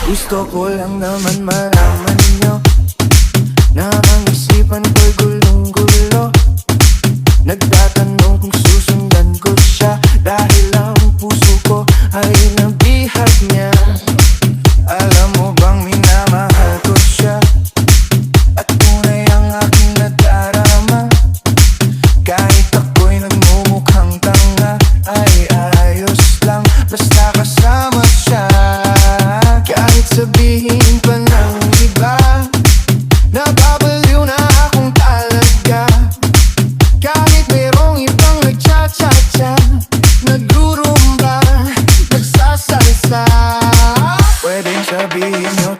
Gusto ko lang naman malaman nyo na ang isipan ko'y gulong-gulo. Nagtatanong kung susundan ko siya, dahil ang puso ko ay nabihag niya. Alam mo bang minamahal ko siya, at tunay ang aking nadarama. Kahit ako'y nagmumukhang tanga, ay ayos lang basta kasama siya. Kahit sabihin pa ng iba, nababaliw na akong talaga. Kahit mayroong ibang nagcha-cha-cha, nagrurumba, nagsasalsa. Pwedeng sabihin nyo